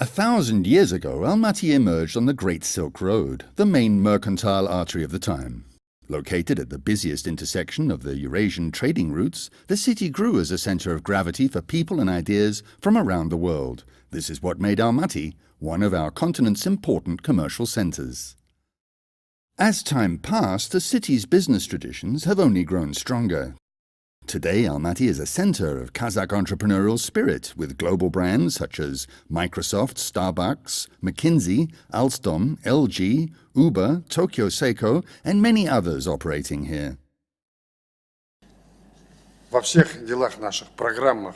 1,000 years ago, Almaty emerged on the Great Silk Road, the main mercantile artery of the time. Located at the busiest intersection of the Eurasian trading routes, the city grew as a center of gravity for people and ideas from around the world. This is what made Almaty one of our continent's important commercial centers. As time passed, the city's business traditions have only grown stronger. Today, Almaty is a center of Kazakh entrepreneurial spirit, with global brands such as Microsoft, Starbucks, McKinsey, Alstom, LG, Uber, Tokyo Seiko, and many others operating here. Во всех делах наших, программах,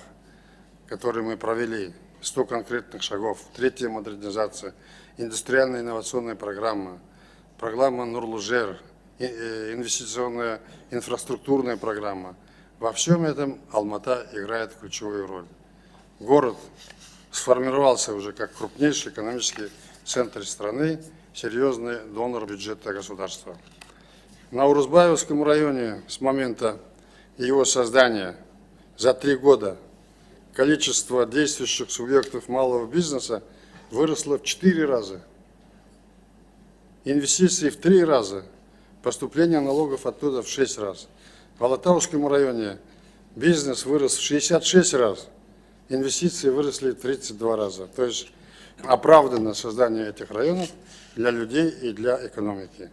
которые мы провели, 100 конкретных шагов, третья модернизация, индустриальная инновационная программа, программа Нурлужер, инвестиционная инфраструктурная программа. Во всем этом Алмата играет ключевую роль. Город сформировался уже как крупнейший экономический центр страны, серьезный донор бюджета государства. В Наурузбаевском районе с момента его создания за 3 года количество действующих субъектов малого бизнеса выросло в 4 раза. Инвестиции в 3 раза, поступление налогов оттуда в 6 раз. В Алатауском районе бизнес вырос в 66 раз, инвестиции выросли в 32 раза. То есть оправдано создание этих районов для людей и для экономики.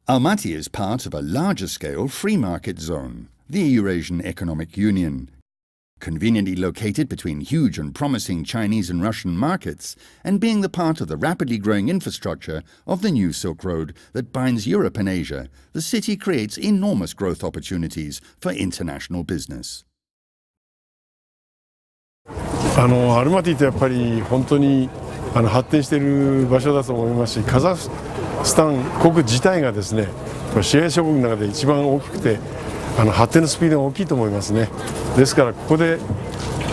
Almaty is part of a larger-scale free market zone, the Eurasian Economic Union, conveniently located between huge and promising Chinese and Russian markets, and being the part of the rapidly growing infrastructure of the new Silk Road that binds Europe and Asia, the city creates enormous growth opportunities for international business. アルマティってやっぱり本当に発展している場所だと思いますし、カザフスタン国自体がですね、支援諸国の中で一番大きくて、発展のスピードが大きいと思いますね。ですからここで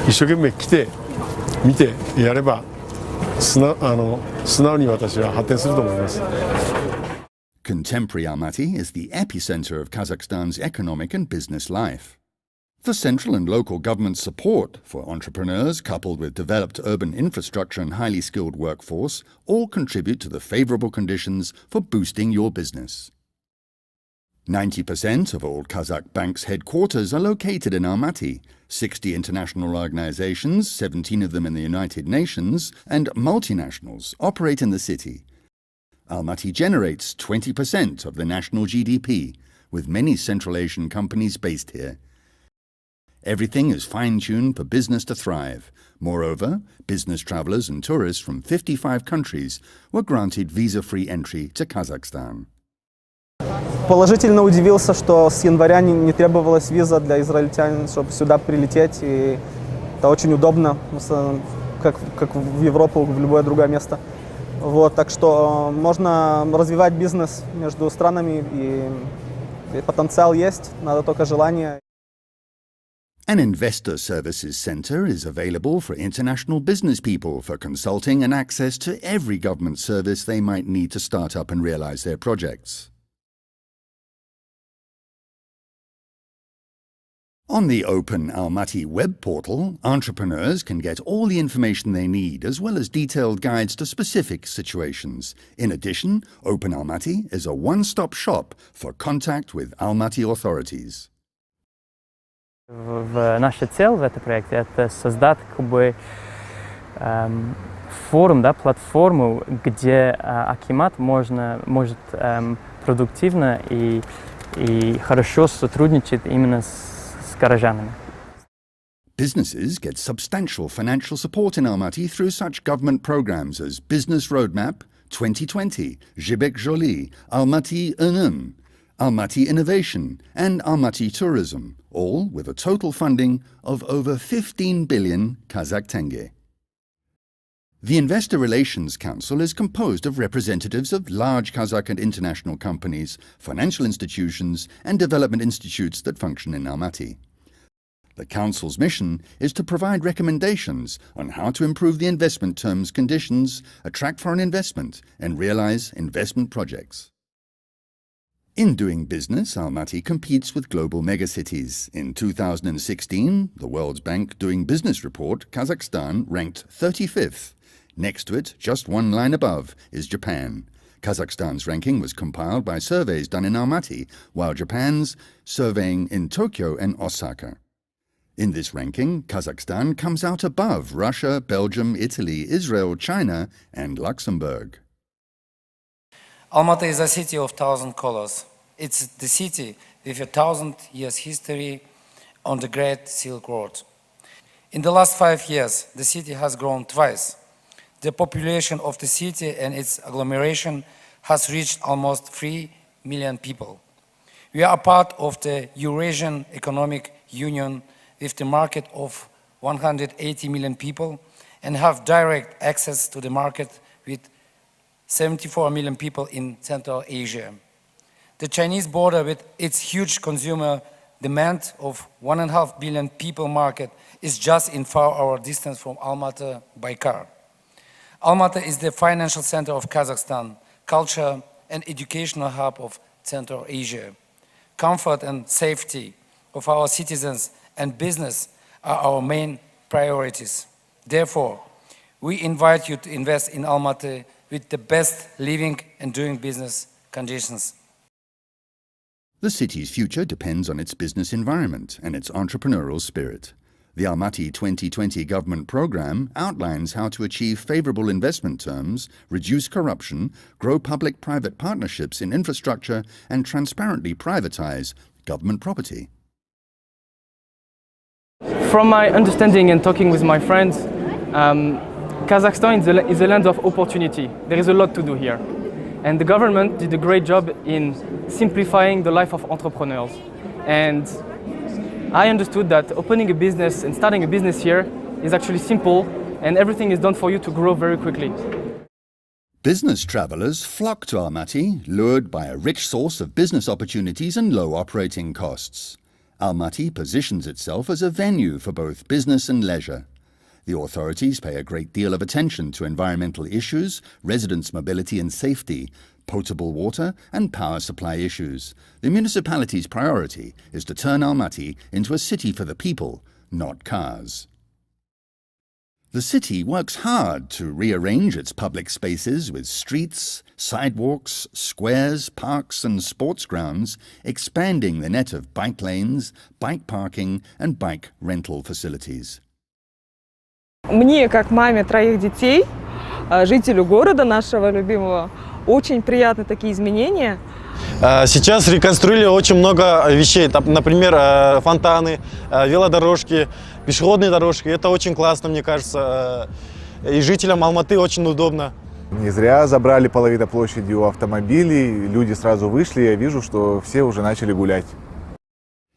一生懸命来て見てやれば素直に私は発展すると思います。 Contemporary Almaty is the epicenter of Kazakhstan's economic and business life. The central and local government support for entrepreneurs, coupled with developed urban infrastructure and highly skilled workforce, all contribute to the favorable conditions for boosting your business. 90% of all Kazakh banks' headquarters are located in Almaty. 60 international organizations, 17 of them in the United Nations, and multinationals operate in the city. Almaty generates 20% of the national GDP, with many Central Asian companies based here. Everything is fine-tuned for business to thrive. Moreover, business travelers and tourists from 55 countries were granted visa-free entry to Kazakhstan. Положительно удивился, что с января не требовалась виза для израильтян, чтобы сюда прилететь. И это очень удобно, как в Европу, в любое другое место. Вот, так что можно развивать бизнес между странами, и потенциал есть, надо только желание. An investor services center is available for international business people for consulting and access to every government service they might need to start up and realize their projects. On the Open Almaty web portal, entrepreneurs can get all the information they need, as well as detailed guides to specific situations. In addition, Open Almaty is a one-stop shop for contact with Almaty authorities. Наша цель в этом проекте – это создать форум, платформу, где Акимат может продуктивно и хорошо сотрудничать именно с горожанами. Businesses get substantial financial support in Almaty through such government programs as Business Roadmap 2020, Jibek Jolie, Almaty Önüm, Almaty Innovation, and Almaty Tourism, all with a total funding of over 15 billion Kazakh tenge. The Investor Relations Council is composed of representatives of large Kazakh and international companies, financial institutions, and development institutes that function in Almaty. The Council's mission is to provide recommendations on how to improve the investment terms conditions, attract foreign investment, and realize investment projects. In doing business, Almaty competes with global megacities. In 2016, the World Bank Doing Business report, Kazakhstan ranked 35th. Next to it, just one line above, is Japan. Kazakhstan's ranking was compiled by surveys done in Almaty, while Japan's surveying in Tokyo and Osaka. In this ranking, Kazakhstan comes out above Russia, Belgium, Italy, Israel, China, and Luxembourg. Almaty is a city of 1,000 colors. It's the city with 1,000 years history on the Great Silk Road. In the last 5 years, the city has grown twice. The population of the city and its agglomeration has reached almost 3 million people. We are a part of the Eurasian Economic Union with the market of 180 million people and have direct access to the market with 74 million people in Central Asia. The Chinese border, with its huge consumer demand of 1.5 billion people market, is just in 4-hour distance from Almaty by car. Almaty is the financial center of Kazakhstan, culture and educational hub of Central Asia. Comfort and safety of our citizens and business are our main priorities. Therefore, we invite you to invest in Almaty with the best living and doing business conditions. The city's future depends on its business environment and its entrepreneurial spirit. The Almaty 2020 government program outlines how to achieve favorable investment terms, reduce corruption, grow public-private partnerships in infrastructure, and transparently privatize government property. From my understanding and talking with my friends, Kazakhstan is a land of opportunity. There is a lot to do here. And the government did a great job in simplifying the life of entrepreneurs. And I understood that opening a business and starting a business here is actually simple, and everything is done for you to grow very quickly. Business travelers flock to Almaty, lured by a rich source of business opportunities and low operating costs. Almaty positions itself as a venue for both business and leisure. The authorities pay a great deal of attention to environmental issues, residents' mobility and safety, potable water and power supply issues. The municipality's priority is to turn Almaty into a city for the people, not cars. The city works hard to rearrange its public spaces with streets, sidewalks, squares, parks and sports grounds, expanding the net of bike lanes, bike parking and bike rental facilities. Мне, как маме 3 детей, жителю города нашего любимого, очень приятны такие изменения. Сейчас реконструировали очень много вещей, например, фонтаны, велодорожки, пешеходные дорожки. Это очень классно, мне кажется, и жителям Алматы очень удобно. Не зря забрали половину площади у автомобилей, люди сразу вышли, я вижу, что все уже начали гулять.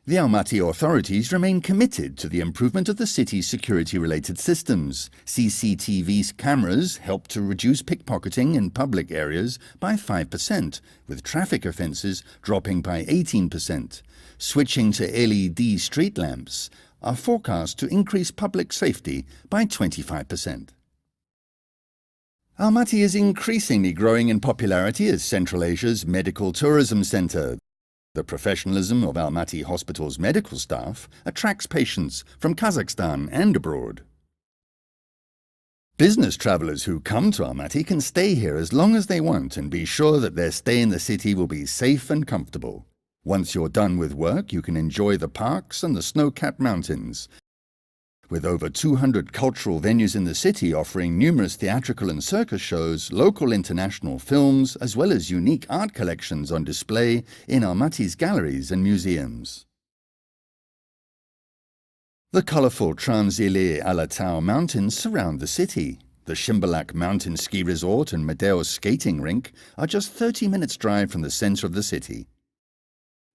The Almaty authorities remain committed to the improvement of the city's security-related systems. CCTV cameras help to reduce pickpocketing in public areas by 5%, with traffic offences dropping by 18%. Switching to LED street lamps are forecast to increase public safety by 25%. Almaty is increasingly growing in popularity as Central Asia's medical tourism centre. The professionalism of Almaty Hospital's medical staff attracts patients from Kazakhstan and abroad. Business travellers who come to Almaty can stay here as long as they want and be sure that their stay in the city will be safe and comfortable. Once you're done with work, you can enjoy the parks and the snow-capped mountains. With over 200 cultural venues in the city offering numerous theatrical and circus shows, local international films, as well as unique art collections on display in Almaty's galleries and museums. The colourful Trans-Ili Alatau mountains surround the city. The Shimbalak Mountain Ski Resort and Medeos skating rink are just 30 minutes' drive from the centre of the city.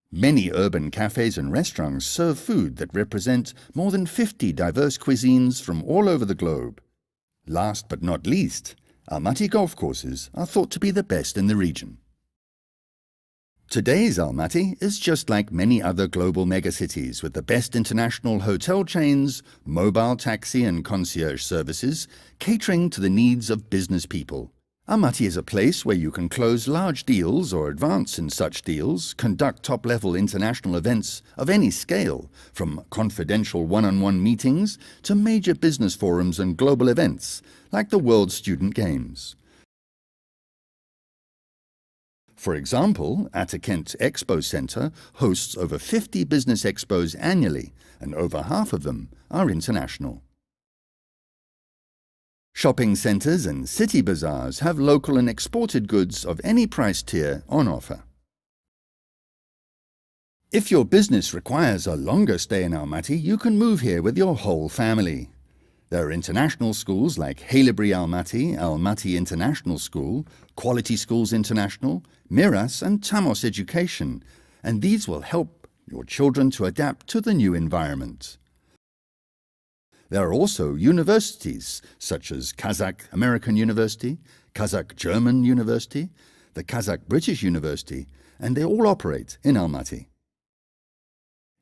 Many urban cafes and restaurants serve food that represent more than 50 diverse cuisines from all over the globe. Last but not least, Almaty golf courses are thought to be the best in the region. Today's Almaty is just like many other global megacities with the best international hotel chains, mobile taxi and concierge services, catering to the needs of business people. Almaty is a place where you can close large deals or advance in such deals, conduct top-level international events of any scale, from confidential one-on-one meetings to major business forums and global events, like the World Student Games. For example, Atakent Expo Center hosts over 50 business expos annually, and over half of them are international. Shopping centres and city bazaars have local and exported goods of any price tier on offer. If your business requires a longer stay in Almaty, you can move here with your whole family. There are international schools like Haileybury Almaty, Almaty International School, Quality Schools International, Miras and Tamos Education, and these will help your children to adapt to the new environment. There are also universities such as Kazakh American University, Kazakh German University, the Kazakh British University, and they all operate in Almaty.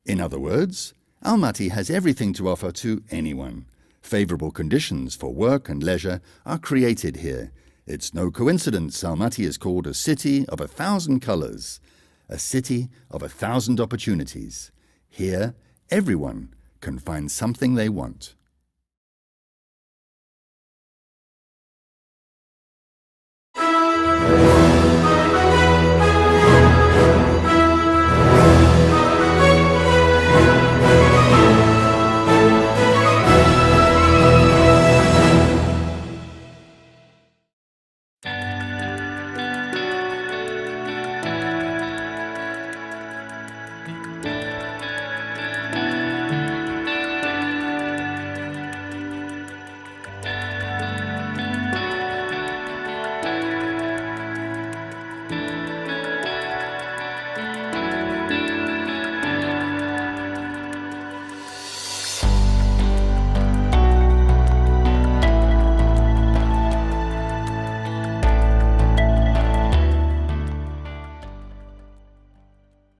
In other words, Almaty has everything to offer to anyone. Favorable conditions for work and leisure are created here. It's no coincidence Almaty is called a city of 1,000 colors, a city of 1,000 opportunities. Here, everyone can find something they want.